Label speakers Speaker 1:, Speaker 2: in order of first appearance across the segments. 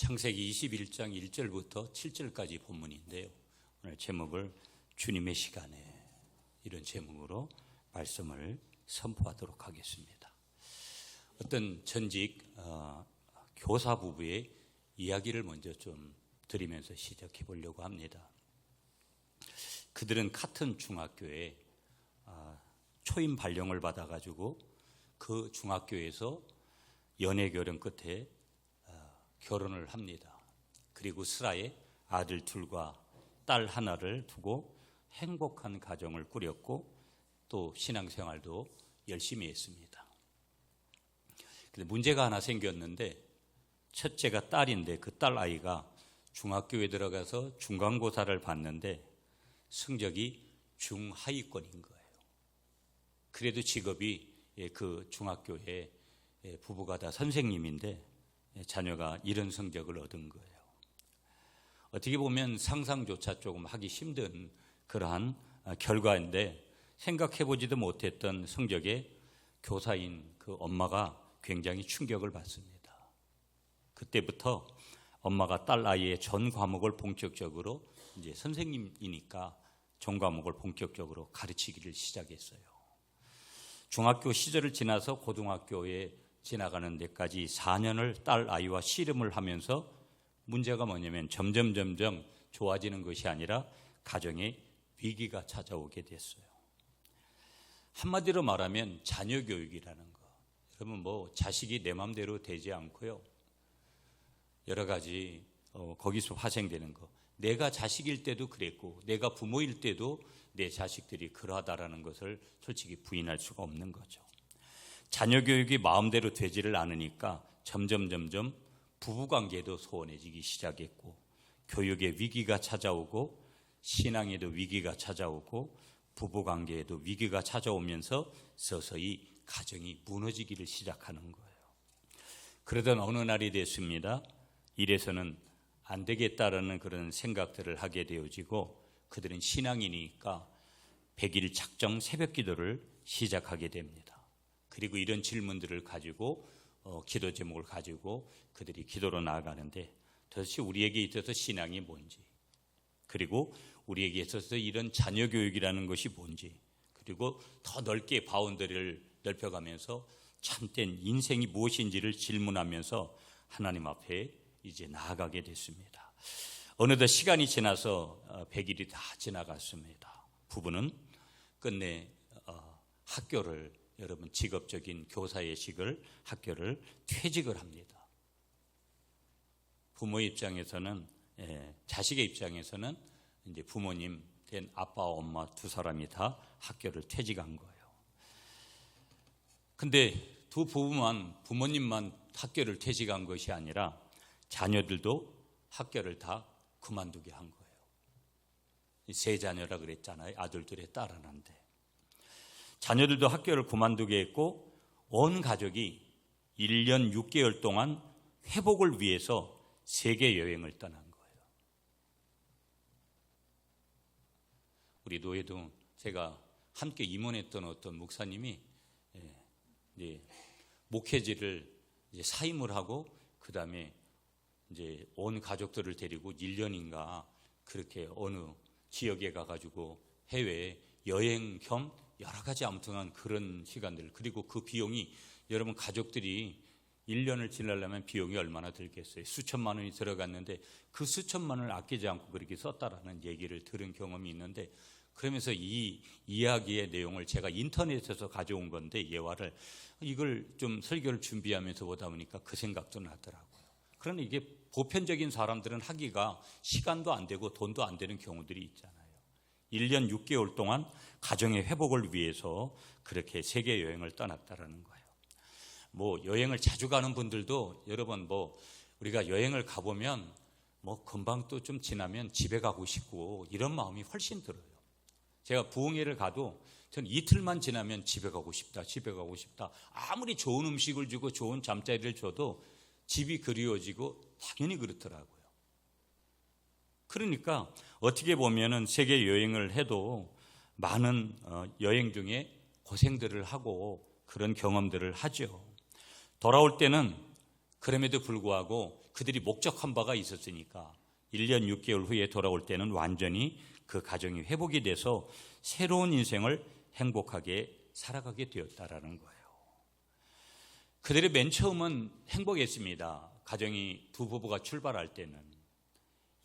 Speaker 1: 창세기 21장 1절부터 7절까지 본문인데요. 오늘 제목을 주님의 시간에, 이런 제목으로 말씀을 선포하도록 하겠습니다. 어떤 전직 교사 부부의 이야기를 먼저 좀 드리면서 시작해 보려고 합니다. 그들은 같은 중학교에 초임 발령을 받아가지고 그 중학교에서 연애 결혼 끝에 결혼을 합니다. 그리고 슬하에 아들 둘과 딸 하나를 두고 행복한 가정을 꾸렸고 또 신앙생활도 열심히 했습니다. 근데 문제가 하나 생겼는데, 첫째가 딸인데 그 딸 아이가 중학교에 들어가서 중간고사를 봤는데 성적이 중하위권인 거예요. 그래도 직업이 그 중학교에 부부가 다 선생님인데 자녀가 이런 성적을 얻은 거예요. 어떻게 보면 상상조차 조금 하기 힘든 그러한 결과인데, 생각해보지도 못했던 성적에 교사인 그 엄마가 굉장히 충격을 받습니다. 그때부터 엄마가 딸 아이의 전 과목을 본격적으로, 이제 선생님이니까 전 과목을 본격적으로 가르치기를 시작했어요. 중학교 시절을 지나서 고등학교에 지나가는 데까지 4년을 딸 아이와 씨름을 하면서, 문제가 뭐냐면 점점 좋아지는 것이 아니라 가정에 위기가 찾아오게 됐어요. 한마디로 말하면 자녀 교육이라는 거. 여러분, 자식이 내 마음대로 되지 않고요, 여러 가지 거기서 파생되는 거. 내가 자식일 때도 그랬고 내가 부모일 때도 내 자식들이 그러하다라는 것을 솔직히 부인할 수가 없는 거죠. 자녀 교육이 마음대로 되지를 않으니까 점점 부부관계도 소원해지기 시작했고, 교육에 위기가 찾아오고 신앙에도 위기가 찾아오고 부부관계에도 위기가 찾아오면서 서서히 가정이 무너지기를 시작하는 거예요. 그러던 어느 날이 됐습니다. 이래서는 안 되겠다라는 그런 생각들을 하게 되어지고, 그들은 신앙이니까 100일 작정 새벽 기도를 시작하게 됩니다. 그리고 이런 질문들을 가지고 기도 제목을 가지고 그들이 기도로 나아가는데, 도대체 우리에게 있어서 신앙이 뭔지, 그리고 우리에게 있어서 이런 자녀 교육이라는 것이 뭔지, 그리고 더 넓게 바운더리를 넓혀가면서 참된 인생이 무엇인지를 질문하면서 하나님 앞에 이제 나아가게 됐습니다. 어느덧 시간이 지나서 100일이 다 지나갔습니다. 부부는 끝내 학교를, 여러분, 직업적인 교사의 식을 학교를 퇴직을 합니다. 부모의 입장에서는, 자식의 입장에서는 이제 부모님 된 아빠와 엄마 두 사람이 다 학교를 퇴직한 거예요. 근데 두 부부만, 부모님만 학교를 퇴직한 것이 아니라 자녀들도 학교를 다 그만두게 한 거예요. 세 자녀라 그랬잖아요. 아들 둘에 딸 하나인데. 자녀들도 학교를 그만두게 했고, 온 가족이 1년 6개월 동안 회복을 위해서 세계 여행을 떠난 거예요. 우리 노예도 제가 함께 임원했던 어떤 목사님이 이제 목회지를 이제 사임을 하고, 그 다음에 이제 온 가족들을 데리고 1년인가 그렇게 어느 지역에 가가지고 해외 여행 겸 여러 가지 아무튼 그런 시간들, 그리고 그 비용이, 여러분, 가족들이 1년을 지내려면 비용이 얼마나 들겠어요? 수천만 원이 들어갔는데 그 수천만 원을 아끼지 않고 그렇게 썼다라는 얘기를 들은 경험이 있는데, 그러면서 이 이야기의 내용을 제가 인터넷에서 가져온 건데, 예화를, 이걸 좀 설교를 준비하면서 보다 보니까 그 생각도 나더라고요. 그러나 이게 보편적인 사람들은 하기가 시간도 안 되고 돈도 안 되는 경우들이 있잖아요. 1년 6개월 동안 가정의 회복을 위해서 그렇게 세계 여행을 떠났다라는 거예요. 여행을 자주 가는 분들도, 여러분, 우리가 여행을 가보면 금방 또 좀 지나면 집에 가고 싶고 이런 마음이 훨씬 들어요. 제가 부흥회를 가도 전 이틀만 지나면 집에 가고 싶다. 아무리 좋은 음식을 주고 좋은 잠자리를 줘도 집이 그리워지고 당연히 그렇더라고요. 그러니까 어떻게 보면은 세계 여행을 해도 많은 여행 중에 고생들을 하고 그런 경험들을 하죠. 돌아올 때는 그럼에도 불구하고 그들이 목적한 바가 있었으니까 1년 6개월 후에 돌아올 때는 완전히 그 가정이 회복이 돼서 새로운 인생을 행복하게 살아가게 되었다라는 거예요. 그들의 맨 처음은 행복했습니다. 가정이 두 부부가 출발할 때는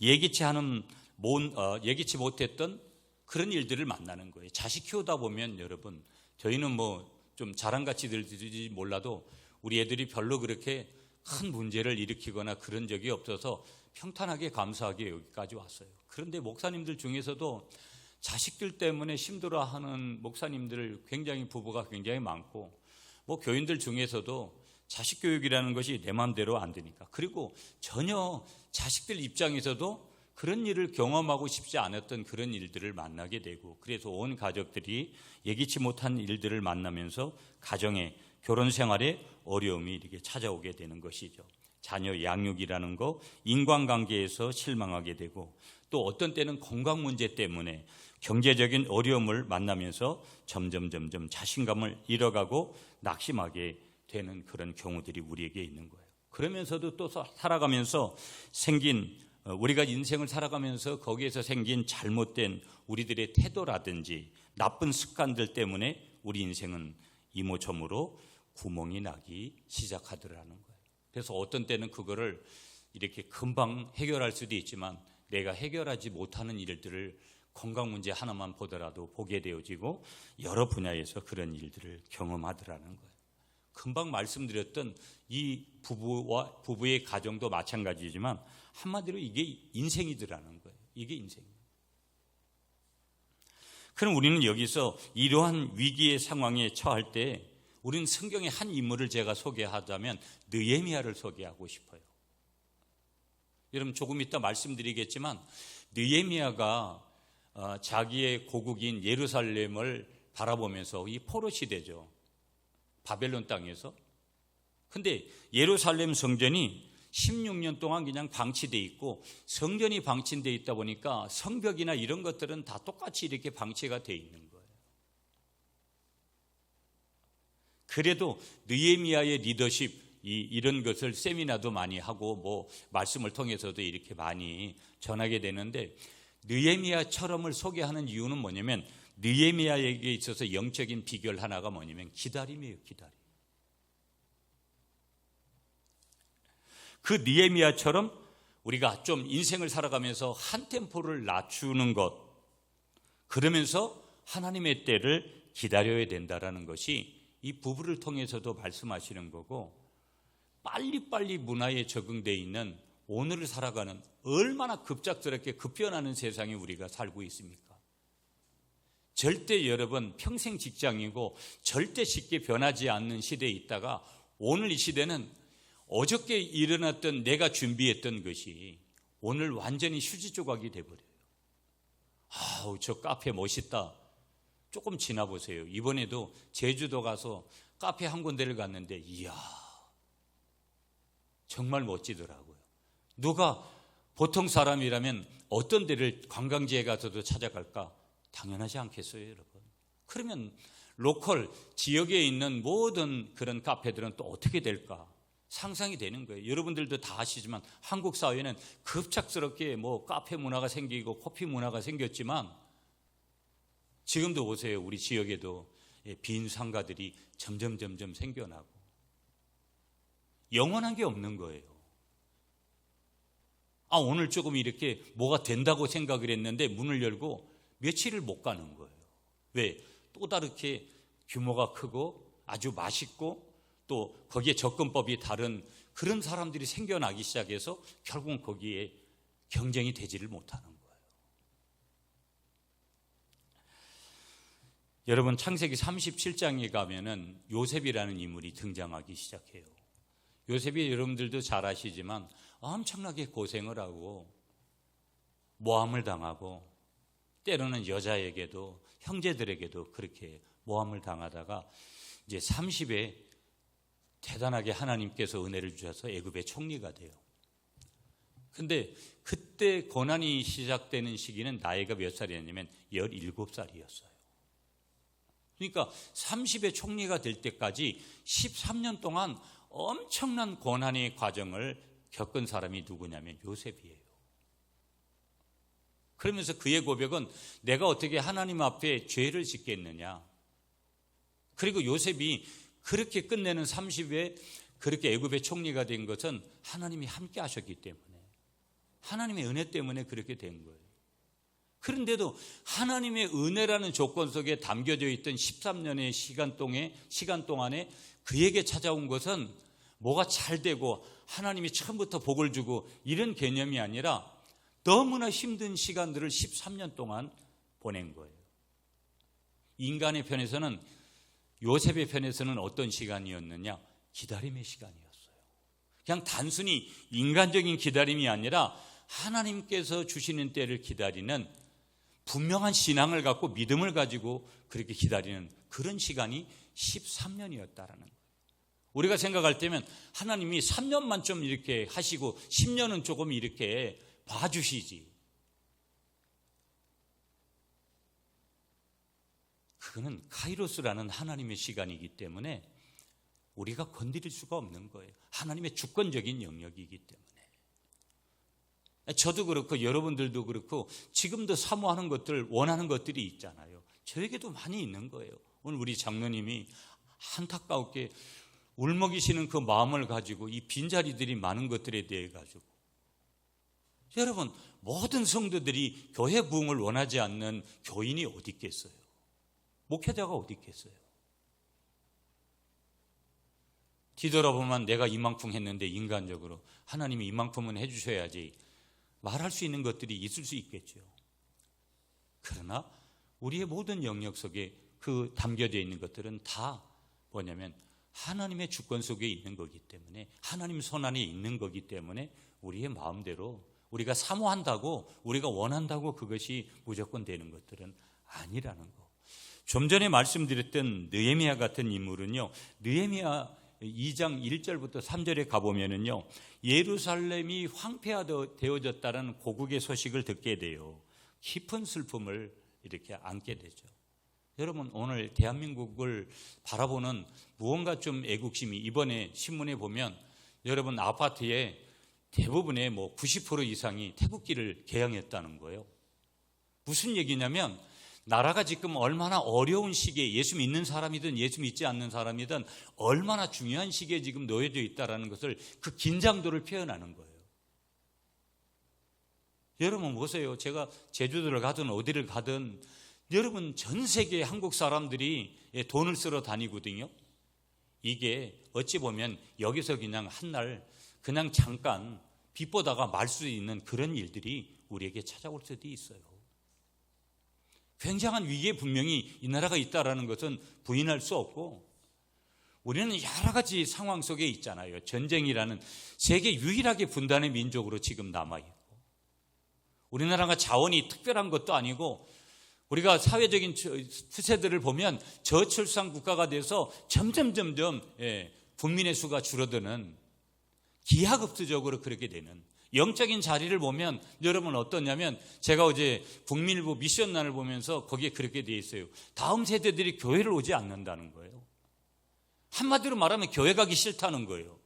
Speaker 1: 예기치 못했던 그런 일들을 만나는 거예요. 자식 키우다 보면 여러분, 저희는 뭐 좀 자랑같이 들지 몰라도 우리 애들이 별로 그렇게 큰 문제를 일으키거나 그런 적이 없어서 평탄하게 감사하게 여기까지 왔어요. 그런데 목사님들 중에서도 자식들 때문에 힘들어하는 목사님들 부부가 굉장히 많고, 뭐 교인들 중에서도 자식 교육이라는 것이 내 마음대로 안 되니까, 그리고 전혀 자식들 입장에서도 그런 일을 경험하고 싶지 않았던 그런 일들을 만나게 되고, 그래서 온 가족들이 예기치 못한 일들을 만나면서 가정의 결혼 생활에 어려움이 이렇게 찾아오게 되는 것이죠. 자녀 양육이라는 거, 인간관계에서 실망하게 되고, 또 어떤 때는 건강 문제 때문에 경제적인 어려움을 만나면서 점점 자신감을 잃어가고 낙심하게 되는 그런 경우들이 우리에게 있는 거예요. 그러면서도 또 살아가면서 우리가 인생을 살아가면서 거기에서 생긴 잘못된 우리들의 태도라든지 나쁜 습관들 때문에 우리 인생은 이모저모로 구멍이 나기 시작하더라는 거예요. 그래서 어떤 때는 그거를 이렇게 금방 해결할 수도 있지만 내가 해결하지 못하는 일들을 건강 문제 하나만 보더라도 보게 되어지고 여러 분야에서 그런 일들을 경험하더라는 거예요. 금방 말씀드렸던 이 부부의 가정도 마찬가지지만 한마디로 이게 인생이더라는 거예요. 이게 인생이에요. 그럼 우리는 여기서 이러한 위기의 상황에 처할 때 우리는 성경의 한 인물을 제가 소개하자면 느헤미야를 소개하고 싶어요. 여러분 조금 이따 말씀드리겠지만 느헤미야가 자기의 고국인 예루살렘을 바라보면서 이 포로 시대죠. 바벨론 땅에서. 근데 예루살렘 성전이 16년 동안 그냥 방치되어 있고 성전이 방치되어 있다 보니까 성벽이나 이런 것들은 다 똑같이 이렇게 방치가 되어 있는 거예요. 그래도 느헤미야의 리더십 이런 것을 세미나도 많이 하고 뭐 말씀을 통해서도 이렇게 많이 전하게 되는데 느헤미야처럼을 소개하는 이유는 뭐냐면 느헤미야에게 있어서 영적인 비결 하나가 뭐냐면 기다림이에요. 기다림. 그 느헤미야처럼 우리가 좀 인생을 살아가면서 한 템포를 낮추는 것, 그러면서 하나님의 때를 기다려야 된다라는 것이 이 부부를 통해서도 말씀하시는 거고, 빨리빨리 문화에 적응되어 있는 오늘을 살아가는 얼마나 급작스럽게 급변하는 세상에 우리가 살고 있습니까? 절대 여러분 평생 직장이고 절대 쉽게 변하지 않는 시대에 있다가 오늘 이 시대는 어저께 일어났던 내가 준비했던 것이 오늘 완전히 휴지 조각이 돼버려요. 아우 저 카페 멋있다. 조금 지나보세요. 이번에도 제주도 가서 카페 한 군데를 갔는데 이야 정말 멋지더라고요. 누가 보통 사람이라면 어떤 데를 관광지에 가서도 찾아갈까? 당연하지 않겠어요, 여러분? 그러면 로컬 지역에 있는 모든 그런 카페들은 또 어떻게 될까? 상상이 되는 거예요. 여러분들도 다 아시지만 한국 사회는 급작스럽게 뭐 카페 문화가 생기고 커피 문화가 생겼지만 지금도 보세요. 우리 지역에도 빈 상가들이 점점 생겨나고 영원한 게 없는 거예요. 오늘 조금 이렇게 뭐가 된다고 생각을 했는데 문을 열고 며칠을 못 가는 거예요. 왜? 또 다르게 규모가 크고 아주 맛있고 또 거기에 접근법이 다른 그런 사람들이 생겨나기 시작해서 결국은 거기에 경쟁이 되지를 못하는 거예요. 여러분 창세기 37장에 가면은 요셉이라는 인물이 등장하기 시작해요. 요셉이 여러분들도 잘 아시지만 엄청나게 고생을 하고 모함을 당하고 때로는 여자에게도 형제들에게도 그렇게 모함을 당하다가 이제 30에 대단하게 하나님께서 은혜를 주셔서 애굽의 총리가 돼요. 근데 그때 고난이 시작되는 시기는 나이가 몇 살이었냐면 17살이었어요. 그러니까 30의 총리가 될 때까지 13년 동안 엄청난 고난의 과정을 겪은 사람이 누구냐면 요셉이에요. 그러면서 그의 고백은 내가 어떻게 하나님 앞에 죄를 짓겠느냐. 그리고 요셉이 그렇게 끝내는 30에 그렇게 애굽의 총리가 된 것은 하나님이 함께 하셨기 때문에, 하나님의 은혜 때문에 그렇게 된 거예요. 그런데도 하나님의 은혜라는 조건 속에 담겨져 있던 13년의 시간 동안에 그에게 찾아온 것은 뭐가 잘 되고 하나님이 처음부터 복을 주고 이런 개념이 아니라 너무나 힘든 시간들을 13년 동안 보낸 거예요. 인간의 편에서는, 요셉의 편에서는 어떤 시간이었느냐? 기다림의 시간이었어요. 그냥 단순히 인간적인 기다림이 아니라 하나님께서 주시는 때를 기다리는, 분명한 신앙을 갖고 믿음을 가지고 그렇게 기다리는 그런 시간이 13년이었다라는 거예요. 우리가 생각할 때면 하나님이 3년만 좀 이렇게 하시고 10년은 조금 이렇게 봐주시지. 그거는 카이로스라는 하나님의 시간이기 때문에 우리가 건드릴 수가 없는 거예요. 하나님의 주권적인 영역이기 때문에. 저도 그렇고 여러분들도 그렇고 지금도 사모하는 것들, 원하는 것들이 있잖아요. 저에게도 많이 있는 거예요. 오늘 우리 장로님이 안타깝게 울먹이시는 그 마음을 가지고 이 빈자리들이 많은 것들에 대해 가지고, 여러분, 모든 성도들이 교회 부흥을 원하지 않는 교인이 어디 있겠어요? 목회자가 어디 있겠어요? 뒤돌아보면 내가 이만큼 했는데 인간적으로 하나님이 이만큼은 해주셔야지 말할 수 있는 것들이 있을 수 있겠죠. 그러나 우리의 모든 영역 속에 그 담겨져 있는 것들은 다 뭐냐면 하나님의 주권 속에 있는 거기 때문에, 하나님 손안에 있는 거기 때문에 우리의 마음대로 우리가 사모한다고, 우리가 원한다고 그것이 무조건 되는 것들은 아니라는 거. 좀 전에 말씀드렸던 느헤미야 같은 인물은요, 느헤미야 2장 1절부터 3절에 가보면은요, 예루살렘이 황폐화되어졌다는 고국의 소식을 듣게 돼요. 깊은 슬픔을 이렇게 안게 되죠. 여러분, 오늘 대한민국을 바라보는 무언가 좀 애국심이, 이번에 신문에 보면 여러분 아파트에 대부분의 90% 이상이 태극기를 개양했다는 거예요. 무슨 얘기냐면 나라가 지금 얼마나 어려운 시기에, 예수 믿는 사람이든 예수 믿지 않는 사람이든 얼마나 중요한 시기에 지금 놓여져 있다는 것을, 그 긴장도를 표현하는 거예요. 여러분 보세요. 제가 제주도를 가든 어디를 가든 여러분 전 세계 한국 사람들이 돈을 쓰러 다니거든요. 이게 어찌 보면 여기서 그냥 한날 그냥 잠깐 빛보다가 말 수 있는 그런 일들이 우리에게 찾아올 수도 있어요. 굉장한 위기에 분명히 이 나라가 있다는 것은 부인할 수 없고, 우리는 여러 가지 상황 속에 있잖아요. 전쟁이라는 세계 유일하게 분단의 민족으로 지금 남아있고, 우리나라가 자원이 특별한 것도 아니고, 우리가 사회적인 추세들을 보면 저출산 국가가 돼서 점점 국민의 수가 줄어드는, 기하급수적으로 그렇게 되는 영적인 자리를 보면 여러분 어떠냐면, 제가 어제 국민일보 미션란을 보면서 거기에 그렇게 돼 있어요. 다음 세대들이 교회를 오지 않는다는 거예요. 한마디로 말하면 교회 가기 싫다는 거예요.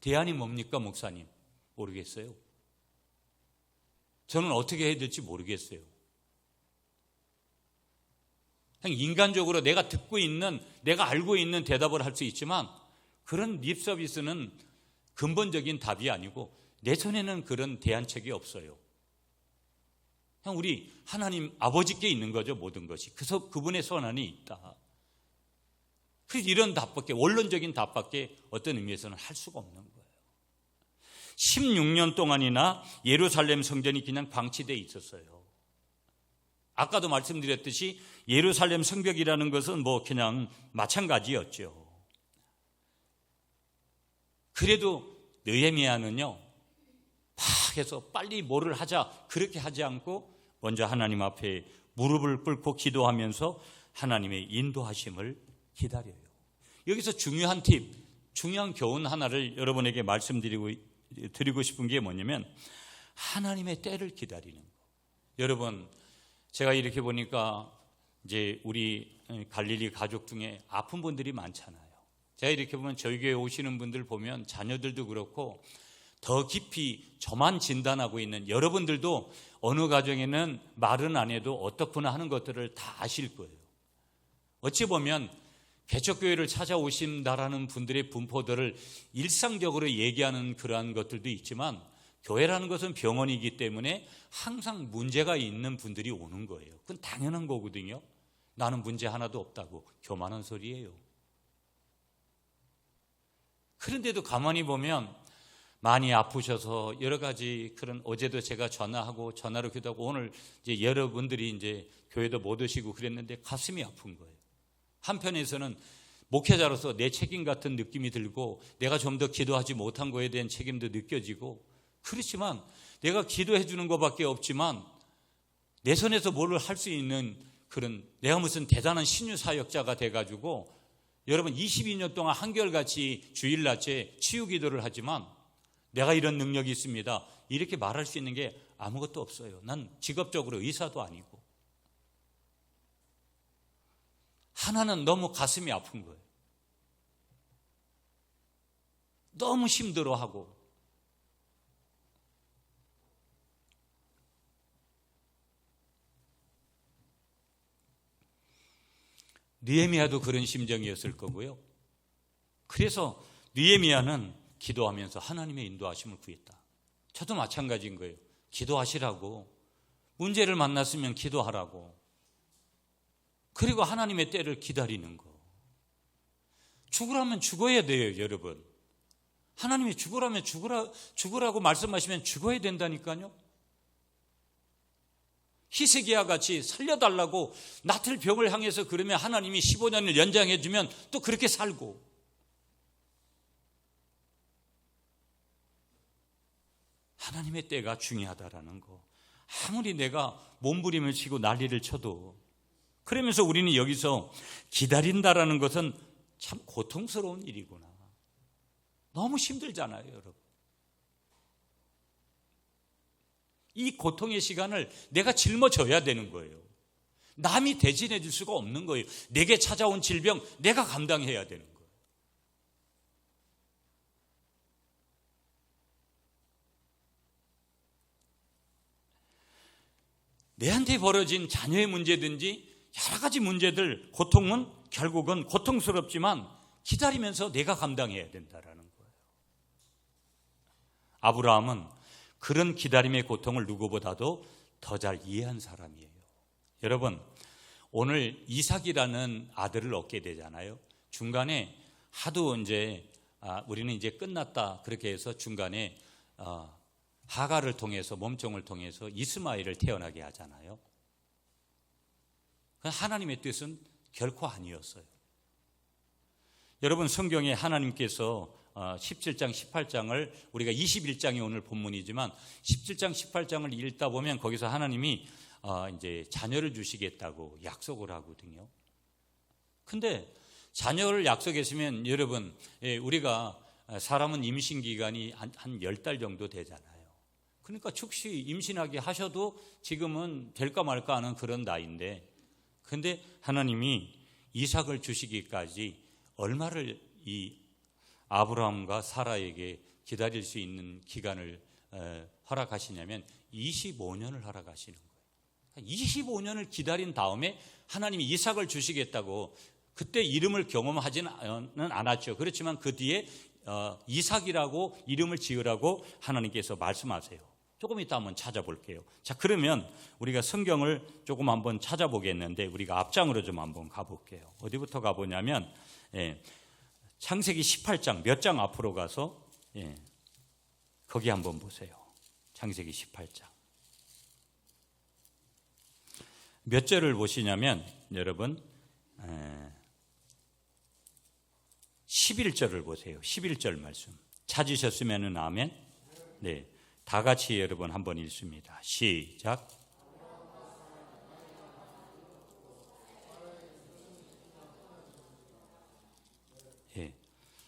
Speaker 1: 대안이 뭡니까, 목사님? 모르겠어요. 저는 어떻게 해야 될지 모르겠어요. 그냥 인간적으로 내가 듣고 있는, 내가 알고 있는 대답을 할 수 있지만 그런 립 서비스는 근본적인 답이 아니고 내 손에는 그런 대안책이 없어요. 그냥 우리 하나님 아버지께 있는 거죠, 모든 것이. 그래서 그분의 손안에 있다. 그래서 이런 답밖에, 원론적인 답밖에 어떤 의미에서는 할 수가 없는 거예요. 16년 동안이나 예루살렘 성전이 그냥 방치되어 있었어요. 아까도 말씀드렸듯이 예루살렘 성벽이라는 것은 그냥 마찬가지였죠. 그래도 느헤미야는요, 막 해서 빨리 뭐를 하자 그렇게 하지 않고 먼저 하나님 앞에 무릎을 꿇고 기도하면서 하나님의 인도하심을 기다려요. 여기서 중요한 팁, 중요한 교훈 하나를 여러분에게 드리고 싶은 게 뭐냐면 하나님의 때를 기다리는 거. 여러분, 제가 이렇게 보니까 이제 우리 갈릴리 가족 중에 아픈 분들이 많잖아요. 제가 이렇게 보면 저희 교회 오시는 분들 보면 자녀들도 그렇고 더 깊이 저만 진단하고 있는 여러분들도 어느 가정에는 말은 안 해도 어떻구나 하는 것들을 다 아실 거예요. 어찌 보면 개척교회를 찾아오신다라는 분들의 분포들을 일상적으로 얘기하는 그러한 것들도 있지만 교회라는 것은 병원이기 때문에 항상 문제가 있는 분들이 오는 거예요. 그건 당연한 거거든요. 나는 문제 하나도 없다고 교만한 소리예요. 그런데도 가만히 보면 많이 아프셔서 여러 가지 그런 어제도 제가 전화로 기도하고 오늘 이제 여러분들이 이제 교회도 못 오시고 그랬는데 가슴이 아픈 거예요. 한편에서는 목회자로서 내 책임 같은 느낌이 들고 내가 좀 더 기도하지 못한 거에 대한 책임도 느껴지고 그렇지만 내가 기도해 주는 것밖에 없지만 내 손에서 뭘 할 수 있는 그런 내가 무슨 대단한 신유 사역자가 돼가지고 여러분 22년 동안 한결같이 주일날째 치유 기도를 하지만 내가 이런 능력이 있습니다. 이렇게 말할 수 있는 게 아무것도 없어요. 난 직업적으로 의사도 아니고. 하나는 너무 가슴이 아픈 거예요. 너무 힘들어하고 느헤미야도 그런 심정이었을 거고요. 그래서 느헤미야는 기도하면서 하나님의 인도하심을 구했다. 저도 마찬가지인 거예요. 기도하시라고. 문제를 만났으면 기도하라고. 그리고 하나님의 때를 기다리는 거. 죽으라면 죽어야 돼요, 여러분. 하나님이 죽으라면 죽으라고 말씀하시면 죽어야 된다니까요. 히스기야 같이 살려달라고 낫을 병을 향해서 그러면 하나님이 15년을 연장해 주면 또 그렇게 살고. 하나님의 때가 중요하다라는 거. 아무리 내가 몸부림을 치고 난리를 쳐도. 그러면서 우리는 여기서 기다린다라는 것은 참 고통스러운 일이구나. 너무 힘들잖아요, 여러분. 이 고통의 시간을 내가 짊어져야 되는 거예요. 남이 대신해 줄 수가 없는 거예요. 내게 찾아온 질병 내가 감당해야 되는 거예요. 내한테 벌어진 자녀의 문제든지 여러 가지 문제들, 고통은 결국은 고통스럽지만 기다리면서 내가 감당해야 된다라는 거예요. 아브라함은 그런 기다림의 고통을 누구보다도 더 잘 이해한 사람이에요. 여러분, 오늘 이삭이라는 아들을 얻게 되잖아요. 중간에 하도 이제 우리는 이제 끝났다 그렇게 해서 중간에 하가를 통해서 몸종을 통해서 이스마엘을 태어나게 하잖아요. 하나님의 뜻은 결코 아니었어요. 여러분, 성경에 하나님께서 17장, 18장을 우리가 21장이 오늘 본문이지만 17장, 18장을 읽다 보면 거기서 하나님이 이제 자녀를 주시겠다고 약속을 하거든요. 근데 자녀를 약속했으면 여러분, 우리가 사람은 임신 기간이 한 10달 정도 되잖아요. 그러니까 즉시 임신하게 하셔도 지금은 될까 말까 하는 그런 나이인데, 근데 하나님이 이삭을 주시기까지 얼마를 이 아브라함과 사라에게 기다릴 수 있는 기간을 허락하시냐면 25년을 허락하시는 거예요. 25년을 기다린 다음에 하나님이 이삭을 주시겠다고, 그때 이름을 경험하지는 않았죠. 그렇지만 그 뒤에 이삭이라고 이름을 지으라고 하나님께서 말씀하세요. 조금 이따 한번 찾아볼게요. 자, 그러면 우리가 성경을 조금 한번 찾아보겠는데 우리가 앞장으로 좀 한번 가볼게요. 어디부터 가보냐면 창세기 18장 몇 장 앞으로 가서 거기 한번 보세요. 창세기 18장 몇 절을 보시냐면 여러분 11절을 보세요. 11절 말씀 찾으셨으면 아멘. 네, 다 같이 여러분 한번 읽습니다. 시작.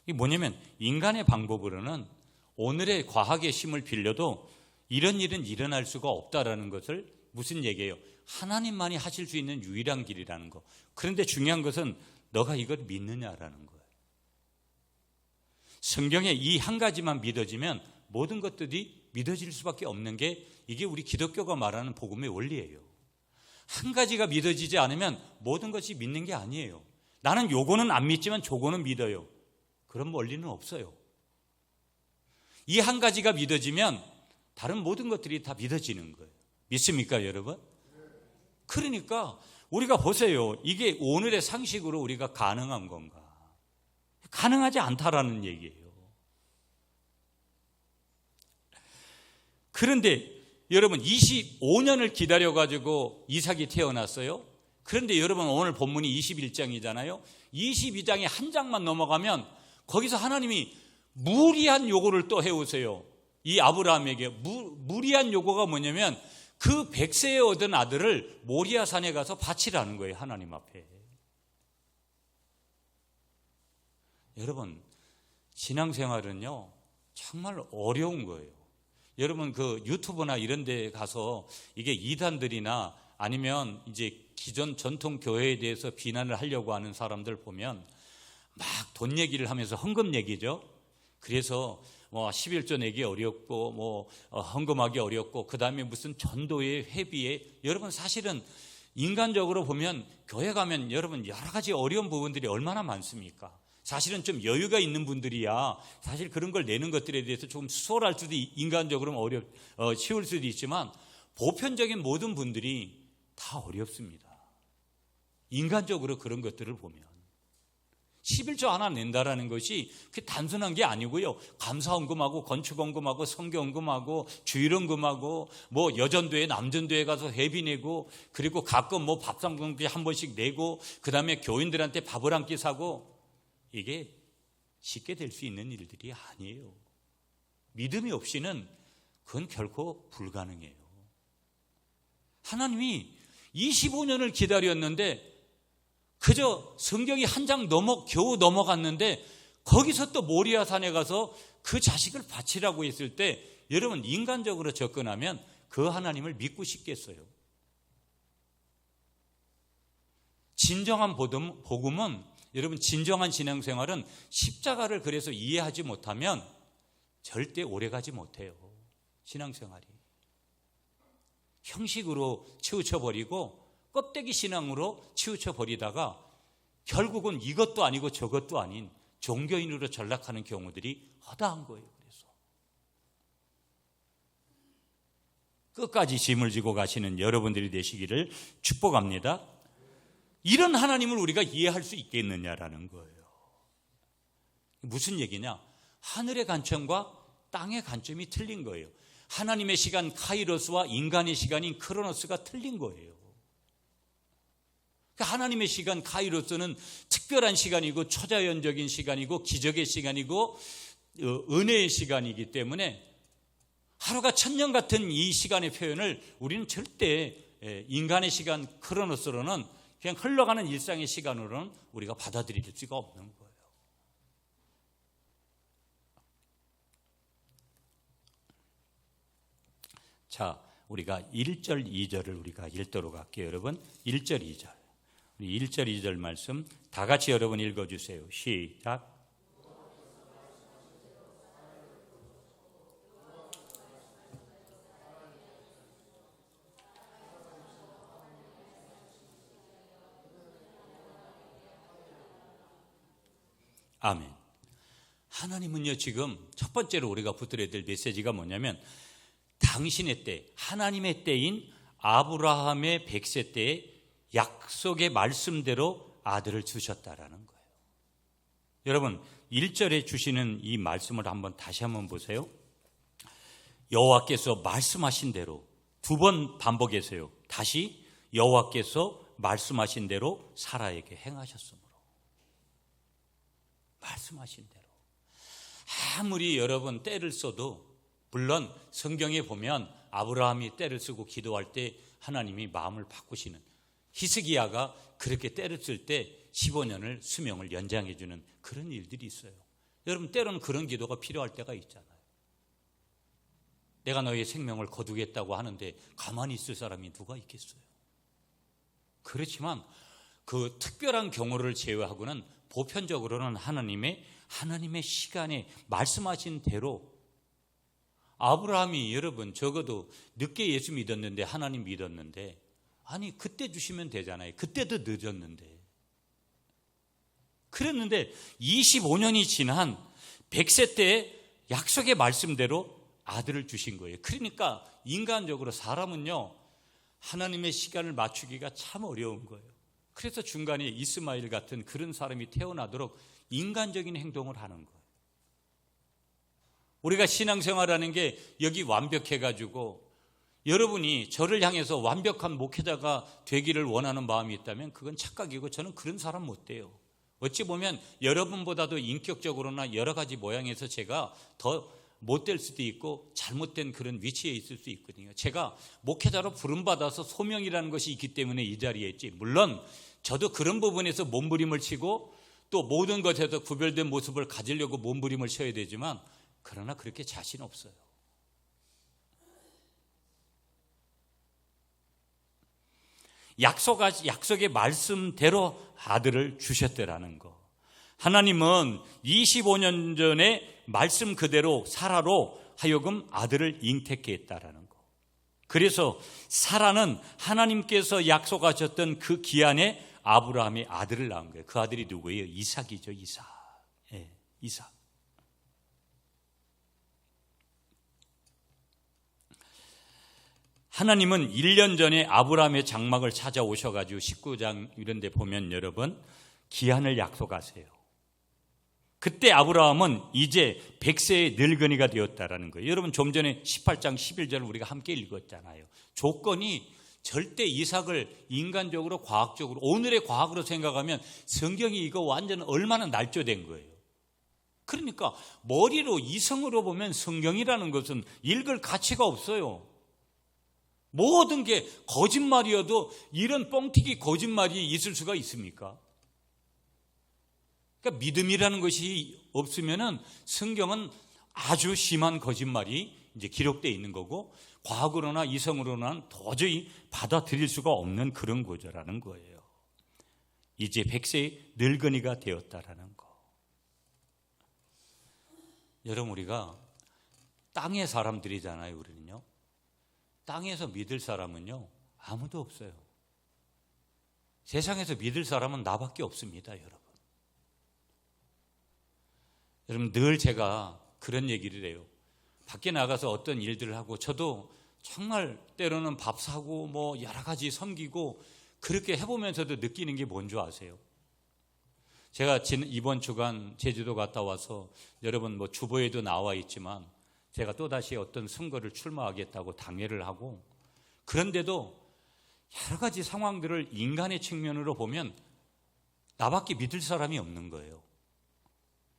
Speaker 1: 이게 뭐냐면 인간의 방법으로는 오늘의 과학의 힘을 빌려도 이런 일은 일어날 수가 없다라는 것을 무슨 얘기예요? 하나님만이 하실 수 있는 유일한 길이라는 거. 그런데 중요한 것은 너가 이걸 믿느냐라는 거예요. 성경에 이 한 가지만 믿어지면 모든 것들이 믿어질 수밖에 없는 게 이게 우리 기독교가 말하는 복음의 원리예요. 한 가지가 믿어지지 않으면 모든 것이 믿는 게 아니에요. 나는 요거는 안 믿지만 저거는 믿어요. 그런 원리는 없어요. 이 한 가지가 믿어지면 다른 모든 것들이 다 믿어지는 거예요. 믿습니까, 여러분? 그러니까 우리가 보세요. 이게 오늘의 상식으로 우리가 가능한 건가? 가능하지 않다라는 얘기예요. 그런데 여러분 25년을 기다려가지고 이삭이 태어났어요. 그런데 여러분 오늘 본문이 21장이잖아요. 22장에 한 장만 넘어가면 거기서 하나님이 무리한 요구를 또 해오세요. 이 아브라함에게 무리한 요구가 뭐냐면 그 100세에 얻은 아들을 모리아 산에 가서 바치라는 거예요. 하나님 앞에. 여러분 신앙생활은요 정말 어려운 거예요. 여러분 그 유튜브나 이런 데 가서 이게 이단들이나 아니면 이제 기존 전통 교회에 대해서 비난을 하려고 하는 사람들 보면 막 돈 얘기를 하면서 헌금 얘기죠. 그래서 뭐 11조 내기 어렵고 뭐 헌금하기 어렵고 그다음에 무슨 전도의 회비에 여러분 사실은 인간적으로 보면 교회 가면 여러분 여러 가지 어려운 부분들이 얼마나 많습니까? 사실은 좀 여유가 있는 분들이야 사실 그런 걸 내는 것들에 대해서 조금 수월할 수도 인간적으로는 쉬울 수도 있지만 보편적인 모든 분들이 다 어렵습니다. 인간적으로 그런 것들을 보면 11조 하나 낸다라는 것이 그 단순한 게 아니고요. 감사헌금하고 건축헌금하고 성경헌금하고 주일헌금하고 뭐 여전도회 남전도회 가서 회비 내고 그리고 가끔 뭐 밥상금 한 번씩 내고 그다음에 교인들한테 밥을 한 끼 사고 이게 쉽게 될 수 있는 일들이 아니에요. 믿음이 없이는 그건 결코 불가능해요. 하나님이 25년을 기다렸는데 그저 성경이 한 장 겨우 넘어갔는데 거기서 또 모리아 산에 가서 그 자식을 바치라고 했을 때 여러분 인간적으로 접근하면 그 하나님을 믿고 싶겠어요? 진정한 복음은 여러분 진정한 신앙생활은 십자가를 그래서 이해하지 못하면 절대 오래가지 못해요. 신앙생활이 형식으로 치우쳐버리고 껍데기 신앙으로 치우쳐버리다가 결국은 이것도 아니고 저것도 아닌 종교인으로 전락하는 경우들이 허다한 거예요. 그래서 끝까지 짐을 지고 가시는 여러분들이 되시기를 축복합니다. 이런 하나님을 우리가 이해할 수 있겠느냐라는 거예요. 무슨 얘기냐? 하늘의 관점과 땅의 관점이 틀린 거예요. 하나님의 시간 카이로스와 인간의 시간인 크로노스가 틀린 거예요. 하나님의 시간 카이로스는 특별한 시간이고 초자연적인 시간이고 기적의 시간이고 은혜의 시간이기 때문에 하루가 천년 같은 이 시간의 표현을 우리는 절대 인간의 시간 크로노스로는 그냥 흘러가는 일상의 시간으로는 우리가 받아들일 수가 없는 거예요. 자, 우리가 1절, 2절을 우리가 읽도록 할게요. 여러분 1절, 2절. 1절, 2절 말씀 다 같이 여러분 읽어주세요. 시작. 아멘. 하나님은요 지금 첫 번째로 우리가 붙들어야 될 메시지가 뭐냐면 당신의 때, 하나님의 때인 아브라함의 100세 때에 약속의 말씀대로 아들을 주셨다라는 거예요. 여러분 1절에 주시는 이 말씀을 다시 한번 보세요. 여호와께서 말씀하신 대로 두 번 반복해서요. 다시 여호와께서 말씀하신 대로 사라에게 행하셨으므로. 말씀하신 대로. 아무리 여러분 때를 써도 물론 성경에 보면 아브라함이 때를 쓰고 기도할 때 하나님이 마음을 바꾸시는 히스기야가 그렇게 때를 쓸 때 15년을 수명을 연장해 주는 그런 일들이 있어요. 여러분 때로는 그런 기도가 필요할 때가 있잖아요. 내가 너의 생명을 거두겠다고 하는데 가만히 있을 사람이 누가 있겠어요? 그렇지만 그 특별한 경우를 제외하고는 보편적으로는 하나님의 시간에 말씀하신 대로 아브라함이 여러분 적어도 늦게 예수 믿었는데 하나님 믿었는데 아니 그때 주시면 되잖아요. 그때도 늦었는데. 그랬는데 25년이 지난 100세 때 약속의 말씀대로 아들을 주신 거예요. 그러니까 인간적으로 사람은요 하나님의 시간을 맞추기가 참 어려운 거예요. 그래서 중간에 이스마엘 같은 그런 사람이 태어나도록 인간적인 행동을 하는 거예요. 우리가 신앙생활하는 게 여기 완벽해가지고 여러분이 저를 향해서 완벽한 목회자가 되기를 원하는 마음이 있다면 그건 착각이고 저는 그런 사람 못 돼요. 어찌 보면 여러분보다도 인격적으로나 여러 가지 모양에서 제가 더 못될 수도 있고 잘못된 그런 위치에 있을 수 있거든요. 제가 목회자로 부름받아서 소명이라는 것이 있기 때문에 이 자리에 있지. 물론 저도 그런 부분에서 몸부림을 치고 또 모든 것에서 구별된 모습을 가지려고 몸부림을 쳐야 되지만 그러나 그렇게 자신 없어요. 약속의 말씀대로 아들을 주셨더라는 거. 하나님은 25년 전에 말씀 그대로 사라로 하여금 아들을 잉태케 했다라는 거. 그래서 사라는 하나님께서 약속하셨던 그 기한에 아브라함의 아들을 낳은 거예요. 그 아들이 누구예요? 이삭이죠. 이삭. 예, 이삭. 하나님은 1년 전에 아브라함의 장막을 찾아오셔가지고 19장 이런 데 보면 여러분 기한을 약속하세요. 그때 아브라함은 이제 100세의 늙은이가 되었다라는 거예요. 여러분 좀 전에 18장 11절을 우리가 함께 읽었잖아요. 조건이 절대 이삭을 인간적으로 과학적으로 오늘의 과학으로 생각하면 성경이 이거 완전 얼마나 날조된 거예요. 그러니까 머리로 이성으로 보면 성경이라는 것은 읽을 가치가 없어요. 모든 게 거짓말이어도 이런 뻥튀기 거짓말이 있을 수가 있습니까? 그러니까 믿음이라는 것이 없으면은 성경은 아주 심한 거짓말이 이제 기록되어 있는 거고 과학으로나 이성으로는 도저히 받아들일 수가 없는 그런 구조라는 거예요. 이제 100세의 늙은이가 되었다라는 거. 여러분 우리가 땅의 사람들이잖아요. 우리는요. 땅에서 믿을 사람은요 아무도 없어요. 세상에서 믿을 사람은 나밖에 없습니다. 여러분 늘 제가 그런 얘기를 해요. 밖에 나가서 어떤 일들을 하고 저도 정말 때로는 밥 사고 뭐 여러 가지 섬기고 그렇게 해보면서도 느끼는 게 뭔지 아세요? 제가 이번 주간 제주도 갔다 와서 여러분 뭐 주보에도 나와 있지만 제가 또다시 어떤 선거를 출마하겠다고 당회를 하고 그런데도 여러 가지 상황들을 인간의 측면으로 보면 나밖에 믿을 사람이 없는 거예요.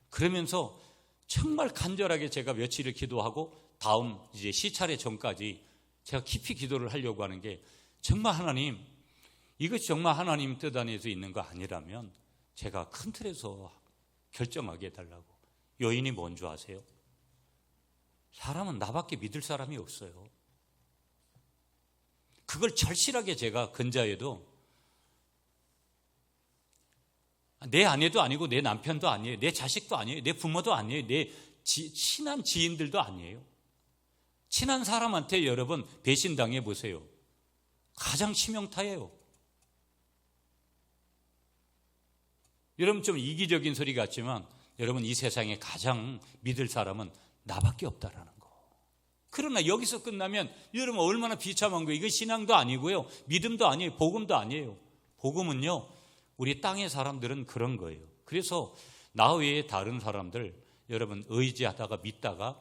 Speaker 1: 그러면서 정말 간절하게 제가 며칠을 기도하고 다음 이제 시차례 전까지 제가 깊이 기도를 하려고 하는 게 정말 하나님 이것이 정말 하나님 뜻 안에서 있는 거 아니라면 제가 큰 틀에서 결정하게 해달라고. 요인이 뭔 줄 아세요? 사람은 나밖에 믿을 사람이 없어요. 그걸 절실하게 제가 근자해도 내 아내도 아니고 내 남편도 아니에요. 내 자식도 아니에요. 내 부모도 아니에요. 내 친한 지인들도 아니에요. 친한 사람한테 여러분 배신당해 보세요. 가장 치명타예요. 여러분 좀 이기적인 소리 같지만 여러분 이 세상에 가장 믿을 사람은 나밖에 없다라는 거. 그러나 여기서 끝나면 여러분 얼마나 비참한 거예요. 이건 신앙도 아니고요. 믿음도 아니에요. 복음도 아니에요. 복음은요. 우리 땅의 사람들은 그런 거예요. 그래서 나 외에 다른 사람들 여러분 의지하다가 믿다가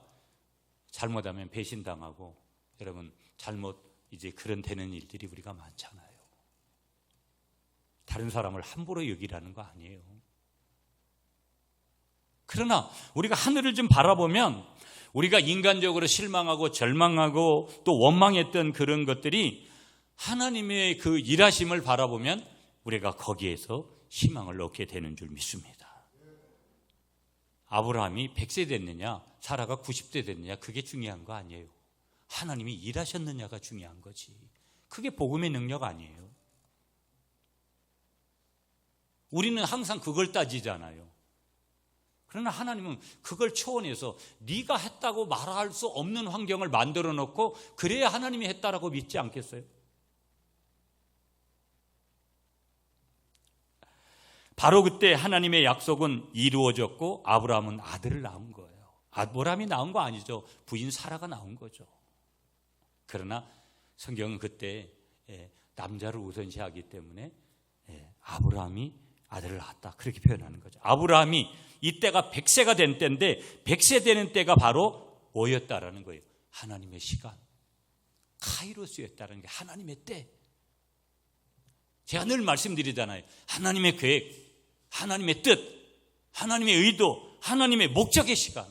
Speaker 1: 잘못하면 배신당하고 여러분 잘못 이제 그런 되는 일들이 우리가 많잖아요. 다른 사람을 함부로 여기라는 거 아니에요. 그러나 우리가 하늘을 좀 바라보면 우리가 인간적으로 실망하고 절망하고 또 원망했던 그런 것들이 하나님의 그 일하심을 바라보면 우리가 거기에서 희망을 얻게 되는 줄 믿습니다. 아브라함이 100세 됐느냐 사라가 90세 됐느냐 그게 중요한 거 아니에요. 하나님이 일하셨느냐가 중요한 거지. 그게 복음의 능력 아니에요. 우리는 항상 그걸 따지잖아요. 그러나 하나님은 그걸 초월해서 네가 했다고 말할 수 없는 환경을 만들어 놓고 그래야 하나님이 했다라고 믿지 않겠어요? 바로 그때 하나님의 약속은 이루어졌고 아브라함은 아들을 낳은 거예요. 아브라함이 낳은 거 아니죠. 부인 사라가 낳은 거죠. 그러나 성경은 그때 남자를 우선시하기 때문에 아브라함이 아들을 낳았다 그렇게 표현하는 거죠. 아브라함이 이때가 100세가 된 때인데 100세 되는 때가 바로 뭐였다라는 거예요? 하나님의 시간, 카이로스였다는 게 하나님의 때. 제가 늘 말씀드리잖아요. 하나님의 계획, 하나님의 뜻, 하나님의 의도, 하나님의 목적의 시간.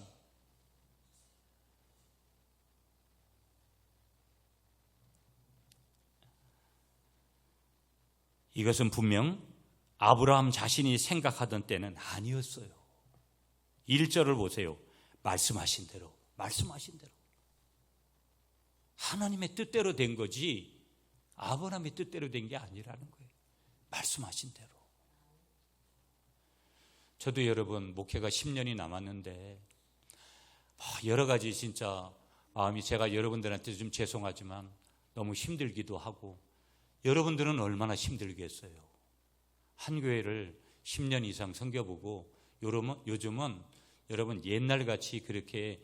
Speaker 1: 이것은 분명 아브라함 자신이 생각하던 때는 아니었어요. 1절을 보세요. 말씀하신 대로, 말씀하신 대로. 하나님의 뜻대로 된 거지 아브라함의 뜻대로 된 게 아니라는 거예요. 말씀하신 대로. 저도 여러분 목회가 10년이 남았는데 여러 가지 진짜 마음이 제가 여러분들한테 좀 죄송하지만 너무 힘들기도 하고 여러분들은 얼마나 힘들겠어요. 한 교회를 10년 이상 섬겨보고 요즘은 여러분 옛날같이 그렇게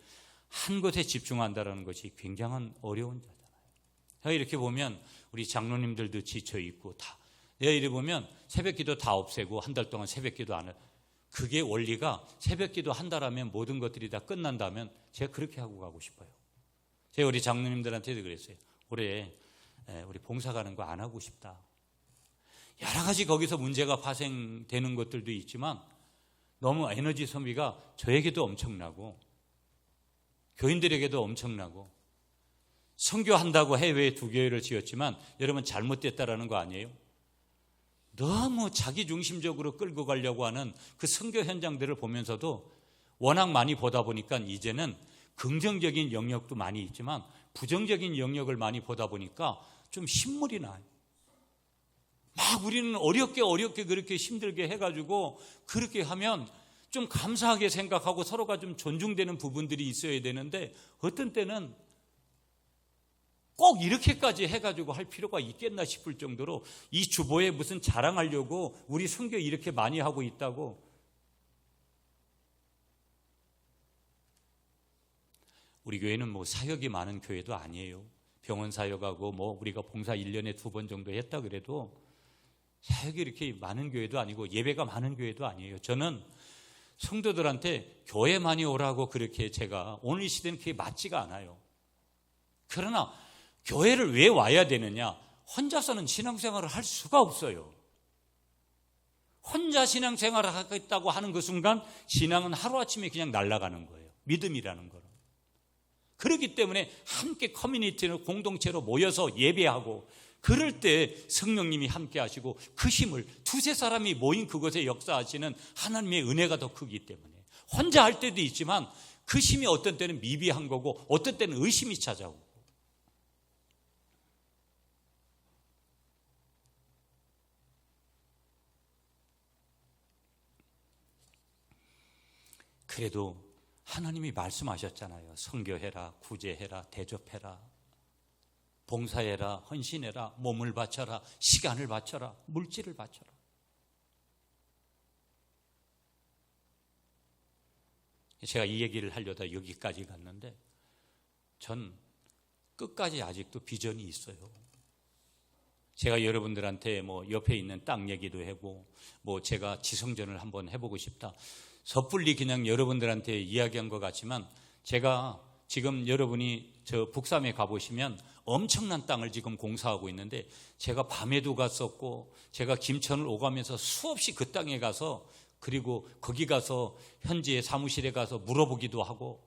Speaker 1: 한 곳에 집중한다는 것이 굉장한 어려운 자잖아요. 이렇게 보면 우리 장로님들도 지쳐있고 다 내가 이래 보면 새벽기도 다 없애고 한 달 동안 새벽기도 안 해요. 그게 원리가 새벽기도 한 달 하면 모든 것들이 다 끝난다면 제가 그렇게 하고 가고 싶어요. 제가 우리 장로님들한테도 그랬어요. 올해 우리 봉사 가는 거 안 하고 싶다. 여러 가지 거기서 문제가 발생되는 것들도 있지만 너무 에너지 소비가 저에게도 엄청나고 교인들에게도 엄청나고 선교한다고 해외에 2교회를 지었지만 여러분 잘못됐다라는 거 아니에요? 너무 자기중심적으로 끌고 가려고 하는 그 선교 현장들을 보면서도 워낙 많이 보다 보니까 이제는 긍정적인 영역도 많이 있지만 부정적인 영역을 많이 보다 보니까 좀 신물이 나요. 막 우리는 어렵게 그렇게 힘들게 해가지고 그렇게 하면 좀 감사하게 생각하고 서로가 좀 존중되는 부분들이 있어야 되는데 어떤 때는 꼭 이렇게까지 해가지고 할 필요가 있겠나 싶을 정도로 이 주보에 무슨 자랑하려고 우리 선교 이렇게 많이 하고 있다고. 우리 교회는 뭐 사역이 많은 교회도 아니에요. 병원 사역하고 뭐 우리가 봉사 1년에 2번 정도 했다 그래도 사역이 이렇게 많은 교회도 아니고 예배가 많은 교회도 아니에요. 저는 성도들한테 교회 많이 오라고 그렇게 제가 오늘 이 시대는 그게 맞지가 않아요. 그러나 교회를 왜 와야 되느냐? 혼자서는 신앙생활을 할 수가 없어요. 혼자 신앙생활을 하겠다고 하는 그 순간 신앙은 하루아침에 그냥 날아가는 거예요. 믿음이라는 거는. 그렇기 때문에 함께 커뮤니티로 공동체로 모여서 예배하고 그럴 때 성령님이 함께 하시고 그 힘을 두세 사람이 모인 그곳에 역사하시는 하나님의 은혜가 더 크기 때문에 혼자 할 때도 있지만 그 힘이 어떤 때는 미비한 거고 어떤 때는 의심이 찾아오고 그래도 하나님이 말씀하셨잖아요. 선교해라, 구제해라, 대접해라, 봉사해라, 헌신해라, 몸을 바쳐라, 시간을 바쳐라, 물질을 바쳐라. 제가 이 얘기를 하려다 여기까지 갔는데 전 끝까지 아직도 비전이 있어요. 제가 여러분들한테 뭐 옆에 있는 땅 얘기도 하고 뭐 제가 지성전을 한번 해보고 싶다. 섣불리 그냥 여러분들한테 이야기한 것 같지만 제가 지금 여러분이 저 북삼에 가보시면 엄청난 땅을 지금 공사하고 있는데 제가 밤에도 갔었고 제가 김천을 오가면서 수없이 그 땅에 가서 그리고 거기 가서 현지의 사무실에 가서 물어보기도 하고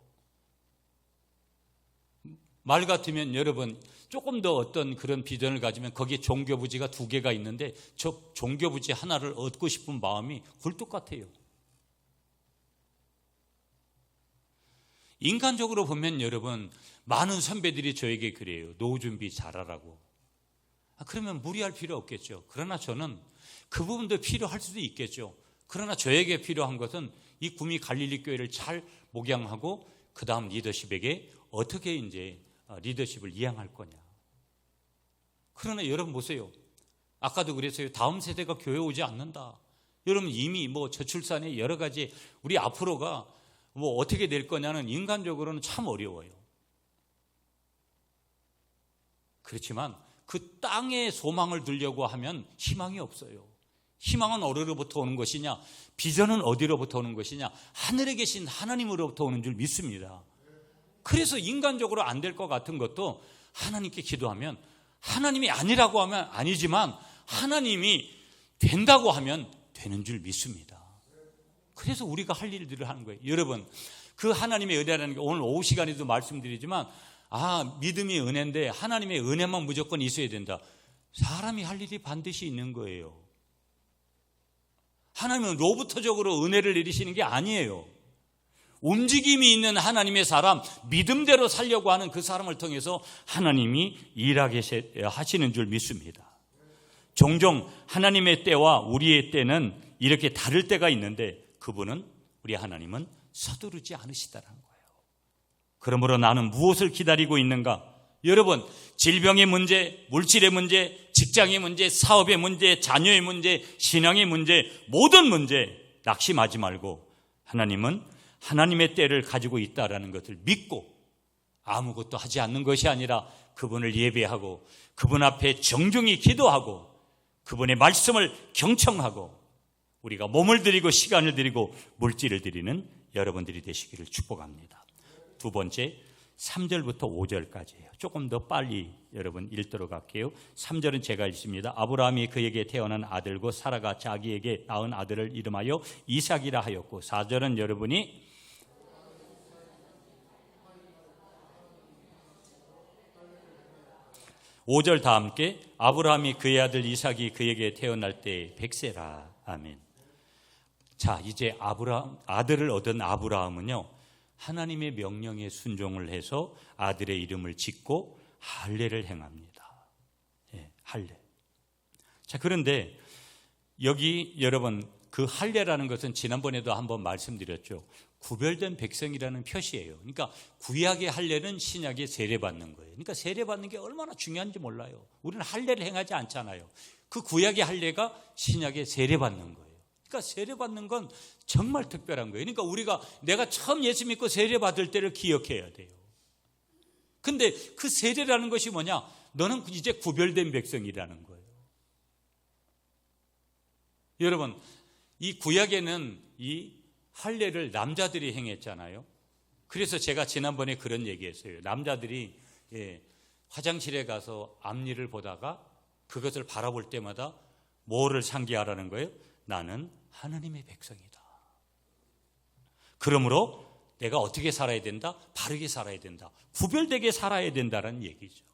Speaker 1: 말 같으면 여러분 조금 더 어떤 그런 비전을 가지면 거기에 종교부지가 2개가 있는데 저 종교부지 하나를 얻고 싶은 마음이 굴뚝 같아요. 인간적으로 보면 여러분, 많은 선배들이 저에게 그래요. 노후 준비 잘하라고. 그러면 무리할 필요 없겠죠. 그러나 저는 그 부분도 필요할 수도 있겠죠. 그러나 저에게 필요한 것은 이 구미 갈릴리 교회를 잘 목양하고 그 다음 리더십에게 어떻게 이제 리더십을 이양할 거냐. 그러나 여러분 보세요. 아까도 그랬어요. 다음 세대가 교회 오지 않는다. 여러분 이미 뭐 저출산에 여러 가지 우리 앞으로가 뭐 어떻게 될 거냐는 인간적으로는 참 어려워요. 그렇지만 그 땅에 소망을 두려고 하면 희망이 없어요. 희망은 어디로부터 오는 것이냐? 비전은 어디로부터 오는 것이냐? 하늘에 계신 하나님으로부터 오는 줄 믿습니다. 그래서 인간적으로 안 될 것 같은 것도 하나님께 기도하면 하나님이 아니라고 하면 아니지만 하나님이 된다고 하면 되는 줄 믿습니다. 그래서 우리가 할 일들을 하는 거예요. 여러분, 그 하나님의 은혜라는 게 오늘 오후 시간에도 말씀드리지만 믿음이 은혜인데 하나님의 은혜만 무조건 있어야 된다. 사람이 할 일이 반드시 있는 거예요. 하나님은 로봇적으로 은혜를 내리시는 게 아니에요. 움직임이 있는 하나님의 사람, 믿음대로 살려고 하는 그 사람을 통해서 하나님이 일하게 하시는 줄 믿습니다. 종종 하나님의 때와 우리의 때는 이렇게 다를 때가 있는데 그분은, 우리 하나님은 서두르지 않으시다는 거예요. 그러므로 나는 무엇을 기다리고 있는가? 여러분, 질병의 문제, 물질의 문제, 직장의 문제, 사업의 문제, 자녀의 문제, 신앙의 문제, 모든 문제 낙심하지 말고 하나님은 하나님의 때를 가지고 있다라는 것을 믿고 아무것도 하지 않는 것이 아니라 그분을 예배하고 그분 앞에 정중히 기도하고 그분의 말씀을 경청하고 우리가 몸을 들이고 시간을 들이고 물질을 들이는 여러분들이 되시기를 축복합니다. 두 번째, 3절부터 5절까지예요. 조금 더 빨리 여러분 읽도록 할게요. 3절은 제가 읽습니다. 아브라함이 그에게 태어난 아들고 사라가 자기에게 낳은 아들을 이름하여 이삭이라 하였고, 4절은 여러분이 5절 다 함께, 아브라함이 그의 아들 이삭이 그에게 태어날 때 100세라. 아멘. 자, 이제 아들을 얻은 아브라함은요, 하나님의 명령에 순종을 해서 아들의 이름을 짓고 할례를 행합니다. 예, 할례. 자, 그런데 여기 여러분, 그 할례라는 것은 지난번에도 한번 말씀드렸죠. 구별된 백성이라는 표시예요. 그러니까 구약의 할례는 신약에 세례받는 거예요. 그러니까 세례받는 게 얼마나 중요한지 몰라요. 우리는 할례를 행하지 않잖아요. 그 구약의 할례가 신약에 세례받는 거예요. 그러니까 세례받는 건 정말 특별한 거예요. 그러니까 우리가 내가 처음 예수 믿고 세례받을 때를 기억해야 돼요. 근데 그 세례라는 것이 뭐냐? 너는 이제 구별된 백성이라는 거예요. 여러분, 이 구약에는 이 할례를 남자들이 행했잖아요. 그래서 제가 지난번에 그런 얘기했어요. 남자들이 화장실에 가서 앞니를 보다가 그것을 바라볼 때마다 뭐를 상기하라는 거예요? 나는 하나님의 백성이다. 그러므로 내가 어떻게 살아야 된다? 바르게 살아야 된다. 구별되게 살아야 된다는 얘기죠.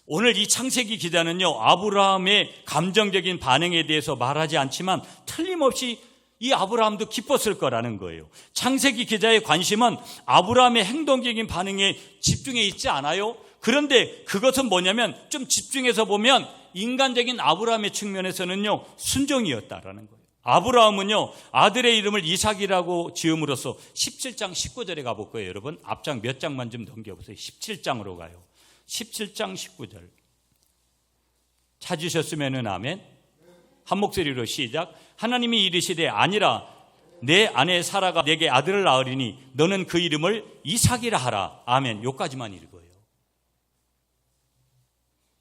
Speaker 1: 오늘 이 창세기 기자는요, 아브라함의 감정적인 반응에 대해서 말하지 않지만 틀림없이 이 아브라함도 기뻤을 거라는 거예요. 창세기 기자의 관심은 아브라함의 행동적인 반응에 집중해 있지 않아요. 그런데 그것은 뭐냐면 좀 집중해서 보면 인간적인 아브라함의 측면에서는요, 순종이었다라는 거예요. 아브라함은요, 아들의 이름을 이삭이라고 지음으로써 17장 19절에 가볼 거예요. 여러분 앞장 몇 장만 좀 넘겨보세요. 17장으로 가요. 17장 19절 찾으셨으면 아멘. 한 목소리로 시작. 하나님이 이르시되 아니라 내 아내 사라가 내게 아들을 낳으리니 너는 그 이름을 이삭이라 하라. 아멘. 요까지만 읽어요.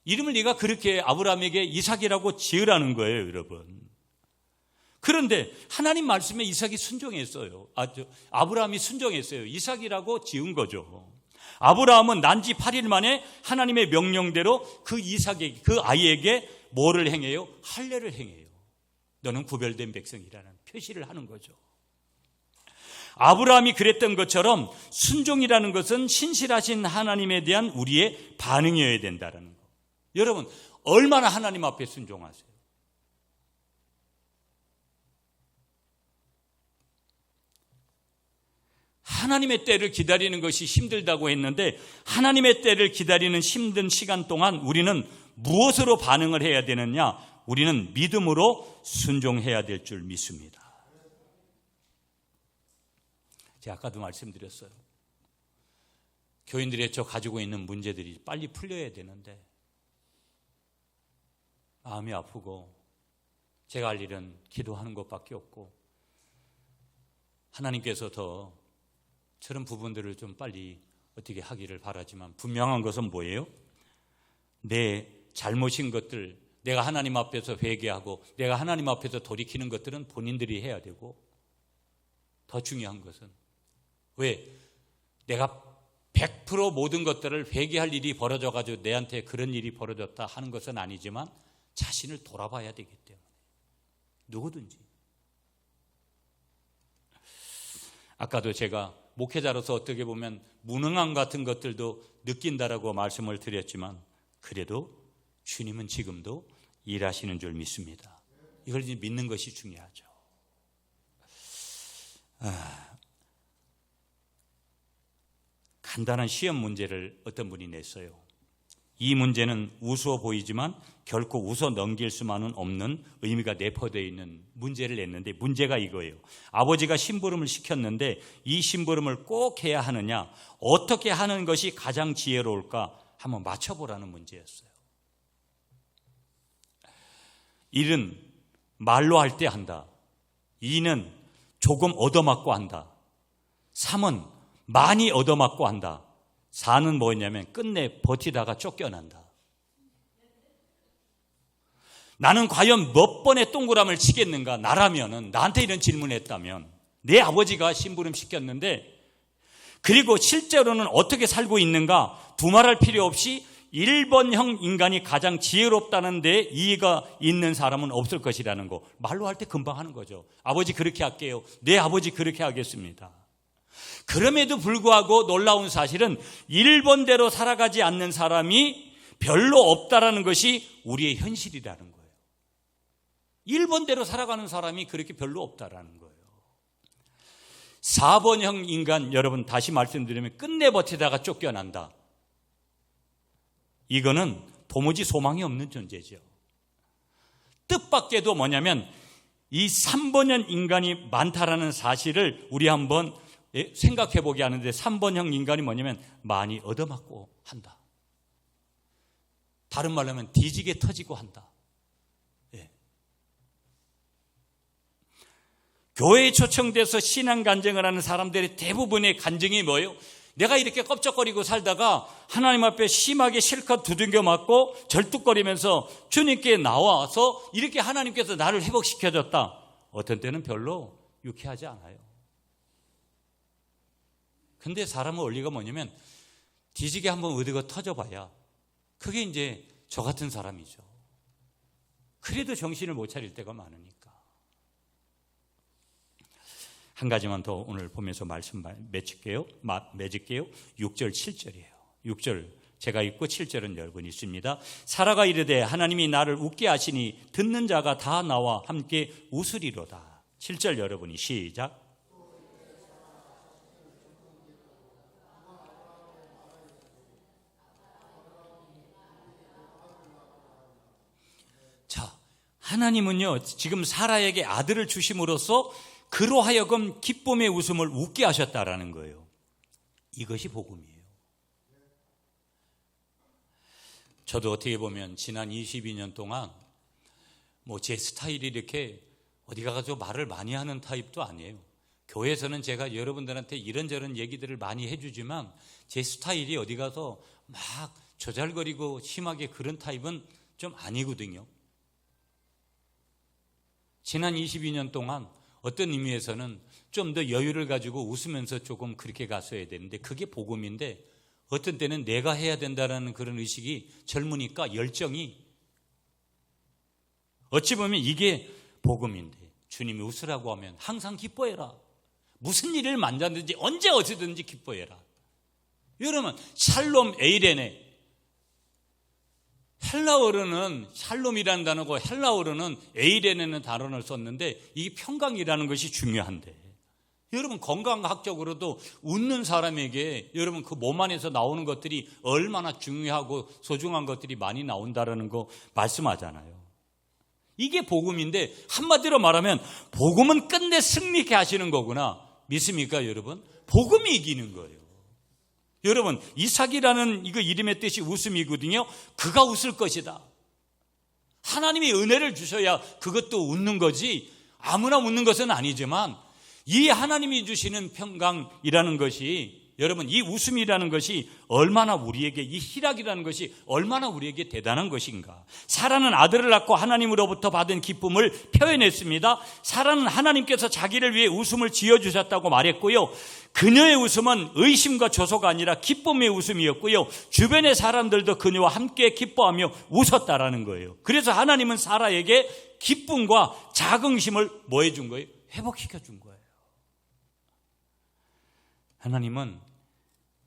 Speaker 1: 이름을 네가 그렇게 아브라함에게 이삭이라고 지으라는 거예요, 여러분. 그런데 하나님 말씀에 이삭이 순종했어요. 아브라함이 순종했어요. 이삭이라고 지은 거죠. 아브라함은 난지 8일 만에 하나님의 명령대로 그 이삭에게, 그 아이에게 뭐를 행해요? 할례를 행해요. 너는 구별된 백성이라는 표시를 하는 거죠. 아브라함이 그랬던 것처럼 순종이라는 것은 신실하신 하나님에 대한 우리의 반응이어야 된다는 거. 여러분, 얼마나 하나님 앞에 순종하세요? 하나님의 때를 기다리는 것이 힘들다고 했는데 하나님의 때를 기다리는 힘든 시간 동안 우리는 무엇으로 반응을 해야 되느냐? 우리는 믿음으로 순종해야 될 줄 믿습니다. 제가 아까도 말씀드렸어요. 교인들이 저 가지고 있는 문제들이 빨리 풀려야 되는데 마음이 아프고 제가 할 일은 기도하는 것밖에 없고 하나님께서 더 저런 부분들을 좀 빨리 어떻게 하기를 바라지만 분명한 것은 뭐예요? 내 잘못인 것들, 내가 하나님 앞에서 회개하고 내가 하나님 앞에서 돌이키는 것들은 본인들이 해야 되고 더 중요한 것은 왜? 내가 100% 모든 것들을 회개할 일이 벌어져가지고 내한테 그런 일이 벌어졌다 하는 것은 아니지만 자신을 돌아봐야 되기 때문에 누구든지. 아까도 제가 목회자로서 어떻게 보면 무능함 같은 것들도 느낀다라고 말씀을 드렸지만 그래도 주님은 지금도 일하시는 줄 믿습니다. 이걸 이제 믿는 것이 중요하죠. 간단한 시험 문제를 어떤 분이 냈어요. 이 문제는 우스워 보이지만 결코 웃어 넘길 수만은 없는 의미가 내포되어 있는 문제를 냈는데 문제가 이거예요. 아버지가 심부름을 시켰는데 이 심부름을 꼭 해야 하느냐, 어떻게 하는 것이 가장 지혜로울까 한번 맞춰보라는 문제였어요. 1은 말로 할 때 한다. 2는 조금 얻어맞고 한다. 3은 많이 얻어맞고 한다. 4는 뭐였냐면 끝내 버티다가 쫓겨난다. 나는 과연 몇 번의 동그라미를 치겠는가? 나라면은 나한테 이런 질문을 했다면 내 아버지가 심부름 시켰는데 그리고 실제로는 어떻게 살고 있는가? 두말할 필요 없이 1번형 인간이 가장 지혜롭다는 데 이해가 있는 사람은 없을 것이라는 거 말로 할 때 금방 하는 거죠. 아버지 그렇게 할게요. 내 아버지 그렇게 하겠습니다. 그럼에도 불구하고 놀라운 사실은 1번대로 살아가지 않는 사람이 별로 없다라는 것이 우리의 현실이라는 거예요. 1번대로 살아가는 사람이 그렇게 별로 없다라는 거예요. 4번형 인간, 여러분 다시 말씀드리면 끝내 버티다가 쫓겨난다. 이거는 도무지 소망이 없는 존재죠. 뜻밖에도 뭐냐면 이 3번형 인간이 많다라는 사실을 우리 한번 생각해 보게 하는데 3번형 인간이 뭐냐면 많이 얻어맞고 한다. 다른 말로 하면 뒤지게 터지고 한다. 예. 교회에 초청돼서 신앙 간증을 하는 사람들의 대부분의 간증이 뭐예요? 내가 이렇게 껍적거리고 살다가 하나님 앞에 심하게 실컷 두들겨 맞고 절뚝거리면서 주님께 나와서 이렇게 하나님께서 나를 회복시켜줬다. 어떤 때는 별로 유쾌하지 않아요. 근데 사람의 원리가 뭐냐면 뒤지게 한번 어디가 터져봐야 그게 이제 저 같은 사람이죠. 그래도 정신을 못 차릴 때가 많으니까. 한 가지만 더 오늘 보면서 말씀 맺을게요. 6절 7절이에요. 6절 제가 읽고 7절은 여러분이 있습니다. 사라가 이르되 하나님이 나를 웃게 하시니 듣는 자가 다 나와 함께 웃으리로다. 7절 여러분이 시작. 자, 하나님은요 지금 사라에게 아들을 주심으로써 그로 하여금 기쁨의 웃음을 웃게 하셨다라는 거예요. 이것이 복음이에요. 저도 어떻게 보면 지난 22년 동안 제 스타일이 이렇게 어디 가서 말을 많이 하는 타입도 아니에요. 교회에서는 제가 여러분들한테 이런저런 얘기들을 많이 해주지만 제 스타일이 어디 가서 막 조잘거리고 심하게 그런 타입은 좀 아니거든요. 지난 22년 동안 어떤 의미에서는 좀 더 여유를 가지고 웃으면서 조금 그렇게 갔어야 되는데 그게 복음인데 어떤 때는 내가 해야 된다는 그런 의식이 젊으니까 열정이 어찌 보면 이게 복음인데 주님이 웃으라고 하면 항상 기뻐해라. 무슨 일을 만졌든지 언제 어디든지 기뻐해라. 여러분 샬롬 에이레네 헬라어로는 샬롬이라는 단어고 헬라어로는 에이레네는 단어를 썼는데 이 평강이라는 것이 중요한데 여러분 건강학적으로도 웃는 사람에게 여러분 그 몸 안에서 나오는 것들이 얼마나 중요하고 소중한 것들이 많이 나온다라는 거 말씀하잖아요. 이게 복음인데 한마디로 말하면 복음은 끝내 승리케 하시는 거구나. 믿습니까 여러분? 복음이 이기는 거예요. 여러분 이삭이라는 이거 이름의 뜻이 웃음이거든요. 그가 웃을 것이다. 하나님이 은혜를 주셔야 그것도 웃는 거지 아무나 웃는 것은 아니지만 이 하나님이 주시는 평강이라는 것이 여러분 이 웃음이라는 것이 얼마나 우리에게 이 희락이라는 것이 얼마나 우리에게 대단한 것인가. 사라는 아들을 낳고 하나님으로부터 받은 기쁨을 표현했습니다. 사라는 하나님께서 자기를 위해 웃음을 지어주셨다고 말했고요. 그녀의 웃음은 의심과 조소가 아니라 기쁨의 웃음이었고요. 주변의 사람들도 그녀와 함께 기뻐하며 웃었다라는 거예요. 그래서 하나님은 사라에게 기쁨과 자긍심을 뭐 해준 거예요? 회복시켜 준 거예요. 하나님은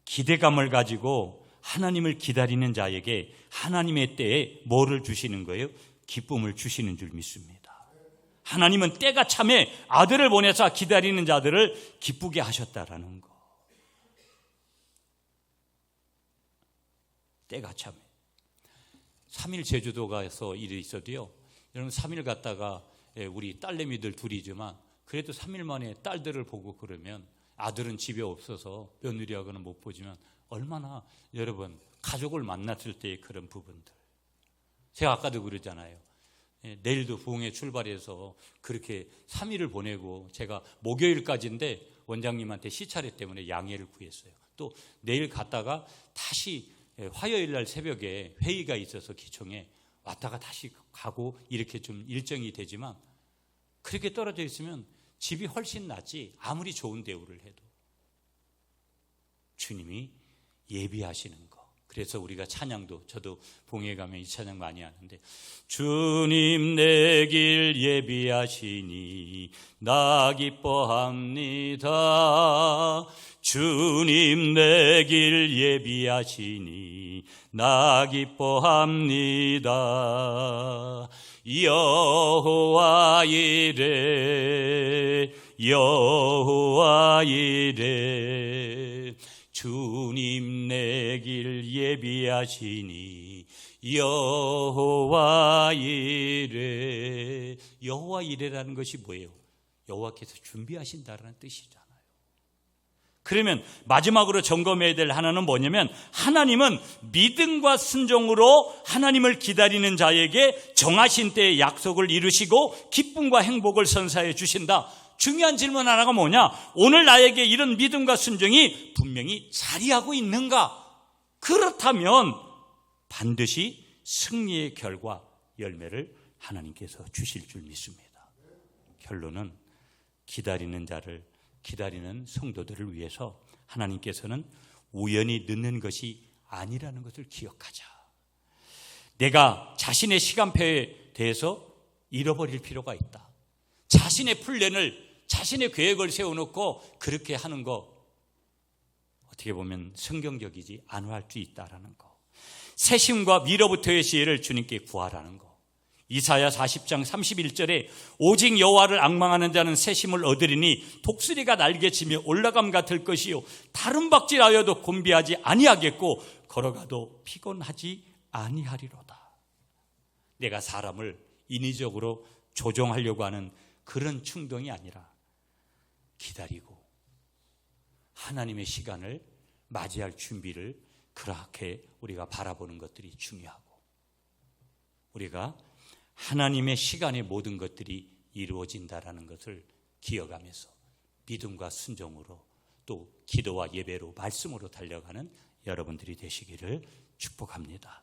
Speaker 1: 기대감을 가지고 하나님을 기다리는 자에게 하나님의 때에 뭐를 주시는 거예요? 기쁨을 주시는 줄 믿습니다. 하나님은 때가 참에 아들을 보내서 기다리는 자들을 기쁘게 하셨다라는 거. 때가 참에 3일 제주도 가서 일이 있어도요. 여러분 3일 갔다가 우리 딸내미들 둘이지만 그래도 3일 만에 딸들을 보고 그러면 아들은 집에 없어서 며느리하고는 못 보지만 얼마나 여러분 가족을 만났을 때의 그런 부분들. 제가 아까도 그러잖아요. 내일도 부흥회 출발해서 그렇게 3일을 보내고 제가 목요일까지인데 원장님한테 시차례 때문에 양해를 구했어요. 또 내일 갔다가 다시 화요일 날 새벽에 회의가 있어서 기총에 왔다가 다시 가고 이렇게 좀 일정이 되지만 그렇게 떨어져 있으면 집이 훨씬 낫지 아무리 좋은 대우를 해도. 주님이 예비하시는 거. 그래서 우리가 찬양도 저도 봉에 가면 이 찬양 많이 하는데 주님 내 길 예비하시니 나 기뻐합니다. 주님 내 길 예비하시니 나 기뻐합니다. 여호와 이레 여호와 이레 주님 내 길 예비하시니 여호와 이레. 여호와 이레라는 것이 뭐예요? 여호와께서 준비하신다라는 뜻이잖아요. 그러면 마지막으로 점검해야 될 하나는 뭐냐면 하나님은 믿음과 순종으로 하나님을 기다리는 자에게 정하신 때의 약속을 이루시고 기쁨과 행복을 선사해 주신다. 중요한 질문 하나가 뭐냐? 오늘 나에게 이런 믿음과 순종이 분명히 자리하고 있는가? 그렇다면 반드시 승리의 결과 열매를 하나님께서 주실 줄 믿습니다. 결론은 기다리는 자를 기다리는 성도들을 위해서 하나님께서는 우연히 늦는 것이 아니라는 것을 기억하자. 내가 자신의 시간표에 대해서 잃어버릴 필요가 있다. 자신의 플랜을 자신의 계획을 세워놓고 그렇게 하는 거 어떻게 보면 성경적이지 않을 수 있다라는 거. 새심과 미로부터의 지혜를 주님께 구하라는 거. 이사야 40장 31절에 오직 여호와를 앙망하는 자는 새심을 얻으리니 독수리가 날개치며 올라감 같을 것이요 다른 박질하여도 곤비하지 아니하겠고 걸어가도 피곤하지 아니하리로다. 내가 사람을 인위적으로 조종하려고 하는 그런 충동이 아니라 기다리고 하나님의 시간을 맞이할 준비를 그렇게 우리가 바라보는 것들이 중요하고 우리가 하나님의 시간에 모든 것들이 이루어진다라는 것을 기억하면서 믿음과 순종으로 또 기도와 예배로 말씀으로 달려가는 여러분들이 되시기를 축복합니다.